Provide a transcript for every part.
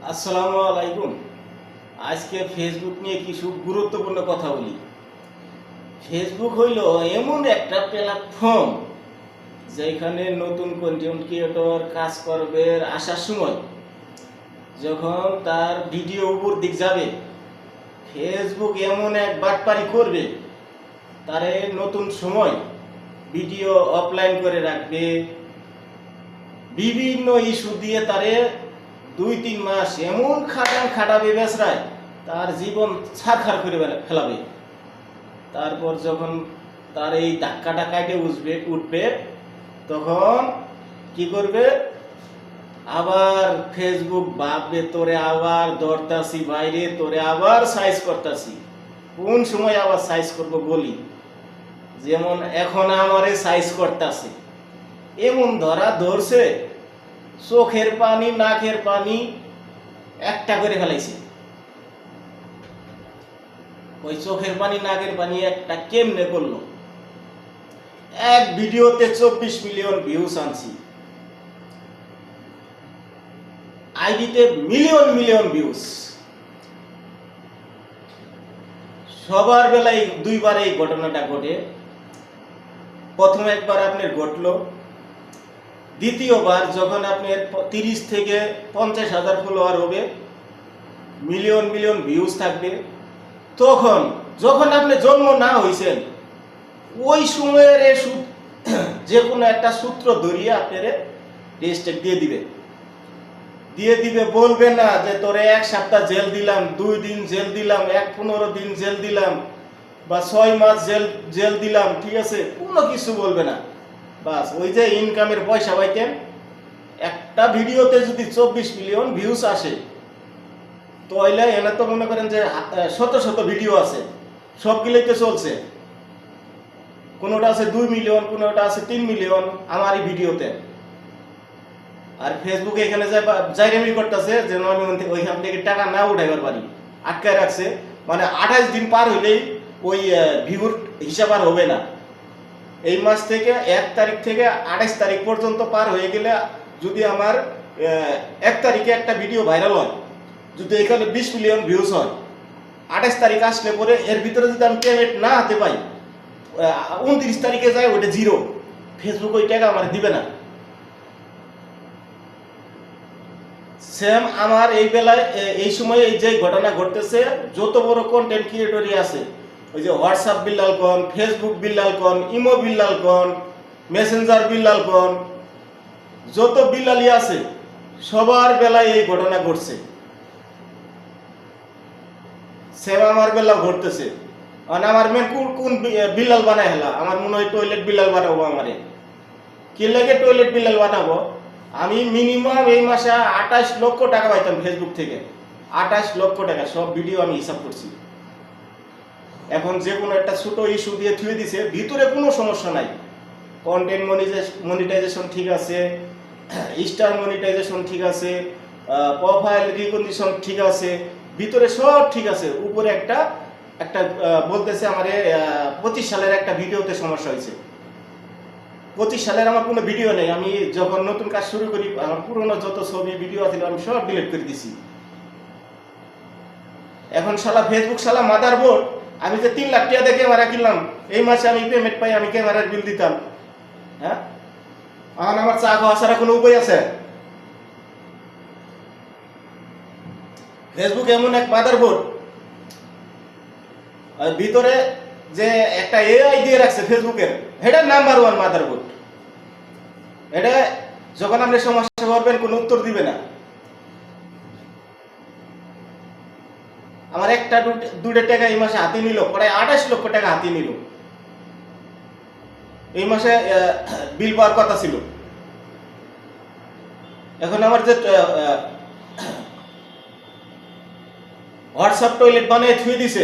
আসসালামু আলাইকুম। আজকে ফেসবুক নিয়ে কিছু গুরুত্বপূর্ণ কথা বলি। ফেসবুক হইল এমন একটা প্ল্যাটফর্ম যেখানে নতুন কন্টেন্ট ক্রিয়েটর কাজ করবে আসার সময় যখন তার ভিডিও উপর দিক যাবে, ফেসবুক এমন এক বাটপারি করবে, তারে নতুন সময় ভিডিও অফলাইন করে রাখবে, বিভিন্ন ইস্যু দিয়ে তারে 2-3 মাস এমন খাটাবে বেসরায়, তার জীবন ছারখার করে ফেলাবে। তারপর যখন তার এই ধাক্কাটা কাটে উঠবে তখন কি করবে? আবার ফেসবুক ভাববে তোরে আবার ধরতাছি বাইরে, তোরে আবার সাইজ করতাছি। কোন সময় আবার সাইজ করব বলি, যেমন এখন আমারে সাইজ করতাছে, এমন ধরছে চোখের পানি নাকের পানি একটা করে ফেলাইছে। ওই চোখের পানি নাকের পানি একটা কেমনে করলো? এক ভিডিওতে 24 মিলিয়ন ভিউজ আনছি, আইডিতে মিলিয়ন মিলিয়ন ভিউজ। সবার বেলায় দুইবার এই ঘটনাটা ঘটে। প্রথম একবার আপনার ঘটলো, দ্বিতীয়বার যখন আপনার 30 থেকে 50,000 ফলোয়ার হবে, মিলিয়ন মিলিয়ন ভিউজ থাকবে, তখন যখন আপনি জন্ম না হয়েছেন ওই সময়ের যে কোনো একটা সূত্র ধরিয়ে আপনার রেজিস্ট্রেক দিয়ে দিবে। বলবে না যে তোরে 1 সপ্তাহ জেল দিলাম, 2 দিন জেল দিলাম, 15 দিন জেল দিলাম, বা 6 মাস জেল দিলাম, ঠিক আছে? কোনো কিছু বলবে না। বাস ওই যে ইনকামের পয়সা পাইতেন, একটা ভিডিওতে যদি 24 মিলিয়ন ভিউজ আসে, তো এলে এনে তো মনে করেন যে শত শত ভিডিও আছে, সবগুলোই তো চলছে। কোনোটা আছে 2 মিলিয়ন, কোনোটা আছে 3 মিলিয়ন আমার এই ভিডিওতে। আর ফেসবুকে এখানে জাইরেমি করতেছে যেন আমি ওইখান থেকে টাকা না উঠাইবার পারি, আটকায় রাখছে। মানে 28 দিন পার হইলেই ওই ভিউর হিসাব আর হবে না। এই মাস থেকে 1 তারিখ থেকে 28 তারিখ পর্যন্ত পার হয়ে গেলে, যদি আমার 1 তারিখে একটা ভিডিও ভাইরাল হয়, যদি এখানে 20 মিলিয়ন ভিউজ হয়, 28 তারিখ আসলে পরে এর ভিতরে যদি আমি পেমেন্ট না হাতে পাই, 29 তারিখে যায় ওইটা জিরো। ফেসবুক ওই টাকা আমার দিবে না। সেম আমার এই বেলায় এই সময় এই যে ঘটনা ঘটতেছে, যত বড় কন্টেন্ট ক্রিয়েটরই আছে, ওই যে হোয়াটসঅ্যাপ বিল্লাল কন, ফেসবুক বিল্লাল কন, ইমো বিল্লাল কন, মেসেঞ্জার বিল্লাল কন, যত বিল্লালি আছে সবার বেলায় এই ঘটনা ঘটছে। সেম আমার বেলা ঘটতেছে। মানে আমার মেন কোন বিল্লাল বানায় হেলা, আমার মনে হয় টয়লেট বিল্লাল বানাবো। আমারে কি লাগে টয়লেট বিল্লাল বানাবো? আমি মিনিমাম এই মাসে 28 লক্ষ টাকা পাইতাম ফেসবুক থেকে। 28 লক্ষ টাকা, সব ভিডিও আমি হিসাব করছি। এখন যে কোনো একটা ছোট ইস্যু দিয়ে থুয়ে দিছে, ভিতরে কোনো সমস্যা নাই। কন্টেন্ট মনিটাইজেশন ঠিক আছে, স্টার মনিটাইজেশন ঠিক আছে, প্রোফাইল রিকগনিশন ঠিক আছে, ভিতরে সব ঠিক আছে। উপরে একটা বলতেছে আমারে 25 সালের একটা ভিডিওতে সমস্যা হয়েছে। 25 সালের আমার কোনো ভিডিও নেই। আমি যখন নতুন কাজ শুরু করি, আমার পুরোনো যত ছবি ভিডিও আছে আমি সব ডিলিট করে দিছি। এখন শালা ফেসবুক শালা মাদারবোর্ড। আমি যে 3 লাখ টাকা দিয়ে ক্যামেরা কিনলাম, এই মাসে আমি পেমেন্ট পাই, আমি ক্যামেরার বিল দিতাম। হ্যাঁ, এখন আমার চা খাওয়া ছাড়া কোনো উপায় আছে? ফেসবুক এমন এক মাদারবোর্ড, ভিতরে যে একটা এআই দিয়ে রাখছে ফেসবুকের, এটা নাম্বার 1 মাদারবোর্ড। এটা যখন আপনি সমস্যা করবেন কোনো উত্তর দিবে না। আমার একটা দুটো টাকা এই মাসে হাতে নিল, প্রায় 28 লক্ষ টাকা হাতে নিল। এই মাসে বিল পাওয়ার কথা ছিল। এখন আমার যে হোয়াটসঅ্যাপ টয়লেট বানিয়ে থুয়ে দিছে,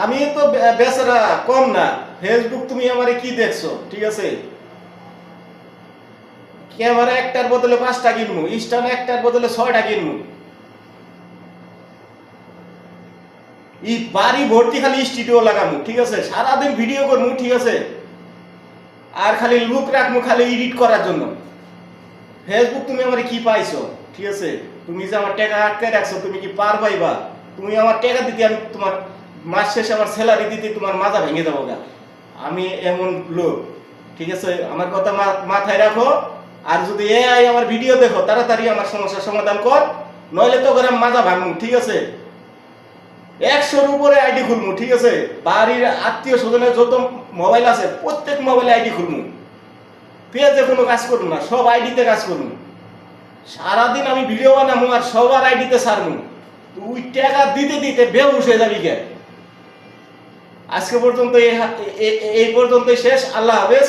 আমি তো বেচারা কম না। ফেসবুক তুমি আমারে কি দেখছো? ঠিক আছে, ক্যামেরা একটার বদলে 5টা কিনবো, স্ট্যান্ড একটার বদলে 6টা কিনবো, এই বাড়ি ভর্তি খালি স্টুডিও লাগামু, ঠিক আছে, সারাদিন ভিডিও করবো, ঠিক আছে, আর খালি লুক রাখবো খালি এডিট করার জন্য। ফেসবুক তুমি আমার কি পাইছো, ঠিক আছে? তুমি যে আমার টাকা আটকায় রাখছো, তুমি কি পার পাইবা? তুমি আমার টাকা দিতে, আমি তোমার মাস শেষে আমার স্যালারি দিতে তোমার মাজা ভেঙে দেবো গা। আমি এমন লোক, ঠিক আছে? আমার কথা মাথায় রাখো। আর যদি এআই আমার ভিডিও দেখো, তাড়াতাড়ি আমার সমস্যার সমাধান কর, নইলে তো করে মাজা ভাঙমু, ঠিক আছে? 100-র উপরে আইডি খুলমু, ঠিক আছে? বাড়ির আত্মীয় স্বজনের যত মোবাইল আছে প্রত্যেক মোবাইলে আইডি খুলমু। পেজে কোনো কাজ করুন না, সব আইডিতে কাজ করুন। সারাদিন আমি ভিডিও বানাবো আর সবার আইডিতে ছাড়বো। তুই টাকা দিতে দিতে বেহুশ হয়ে যাবি কে। আজকে পর্যন্ত এই পর্যন্তই শেষ। আল্লাহ হাফেজ।